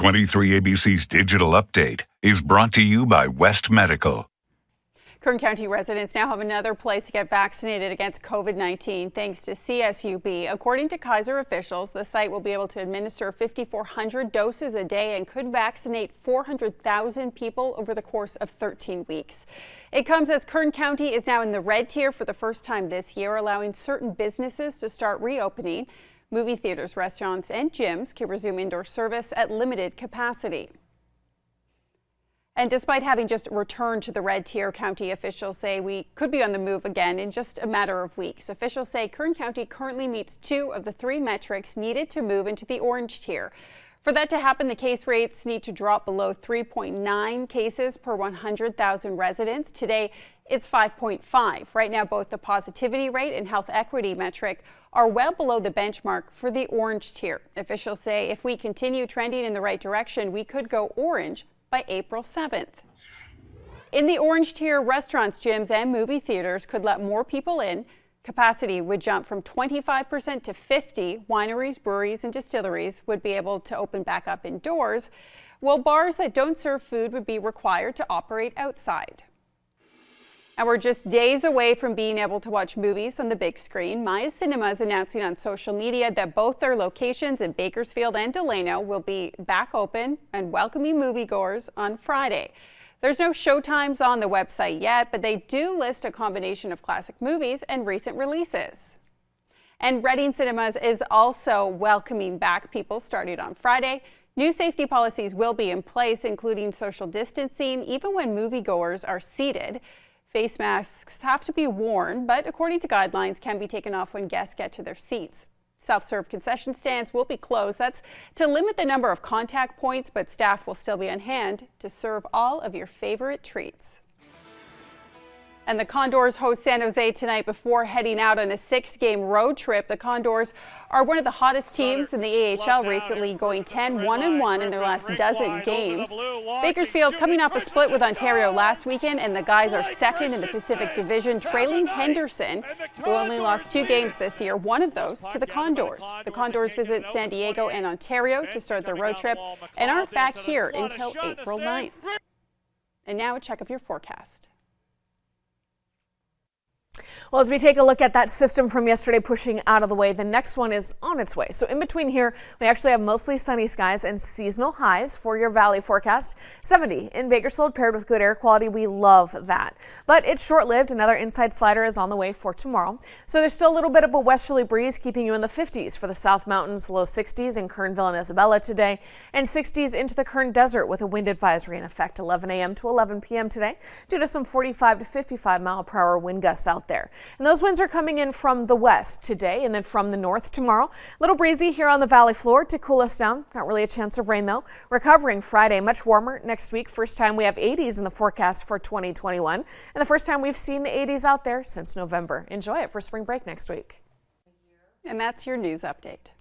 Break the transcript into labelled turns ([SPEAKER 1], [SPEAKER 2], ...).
[SPEAKER 1] 23 ABC's Digital Update is brought to you by West Medical.
[SPEAKER 2] Kern County residents now have another place to get vaccinated against COVID-19 thanks to CSUB. According to Kaiser officials, the site will be able to administer 5,400 doses a day and could vaccinate 400,000 people over the course of 13 weeks. It comes as Kern County is now in the red tier for the first time this year, allowing certain businesses to start reopening. Movie theaters, restaurants, and gyms can resume indoor service at limited capacity. And despite having just returned to the red tier, county officials say we could be on the move again in just a matter of weeks. Officials say Kern County currently meets 2 of the 3 metrics needed to move into the orange tier. For that to happen, the case rates need to drop below 3.9 cases per 100,000 residents. Today, it's 5.5. Right now, both the positivity rate and health equity metric are well below the benchmark for the orange tier. Officials say if we continue trending in the right direction, we could go orange by April 7th. In the orange tier, restaurants, gyms, and movie theaters could let more people in. Capacity would jump from 25% to 50%. Wineries, breweries, and distilleries would be able to open back up indoors, while bars that don't serve food would be required to operate outside. And we're just days away from being able to watch movies on the big screen. Maya Cinema is announcing on social media that both their locations in Bakersfield and Delano will be back open and welcoming moviegoers on Friday. There's no showtimes on the website yet, but they do list a combination of classic movies and recent releases. And Reading Cinemas is also welcoming back people starting on Friday. New safety policies will be in place, including social distancing, even when moviegoers are seated. Face masks have to be worn, but according to guidelines, can be taken off when guests get to their seats. Self-serve concession stands will be closed. That's to limit the number of contact points, but staff will still be on hand to serve all of your favorite treats. And the Condors host San Jose tonight before heading out on a 6-game road trip. The Condors are one of the hottest teams in the AHL recently, going 10-1-1 in their last dozen games. Bakersfield coming off a split with Ontario last weekend, and the guys are second in the Pacific Division, trailing Henderson, who only lost 2 games this year, one of those to the Condors. The Condors visit San Diego and Ontario to start their road trip and aren't back here until April 9th. And now a check of your forecast.
[SPEAKER 3] Well, as we take a look at that system from yesterday pushing out of the way, the next one is on its way. So in between here, we actually have mostly sunny skies and seasonal highs for your valley forecast. 70 in Bakersfield paired with good air quality. We love that. But it's short-lived. Another inside slider is on the way for tomorrow. So there's still a little bit of a westerly breeze keeping you in the 50s for the South Mountains, low 60s in Kernville and Isabella today, and 60s into the Kern Desert with a wind advisory in effect 11 a.m. to 11 p.m. today due to some 45 to 55 mile per hour wind gusts out there. And those winds are coming in from the west today and then from the north tomorrow. A little breezy here on the valley floor to cool us down. Not really a chance of rain though. Recovering Friday, much warmer next week. First time we have 80s in the forecast for 2021. And the first time we've seen the 80s out there since November. Enjoy it for spring break next week.
[SPEAKER 2] And that's your news update.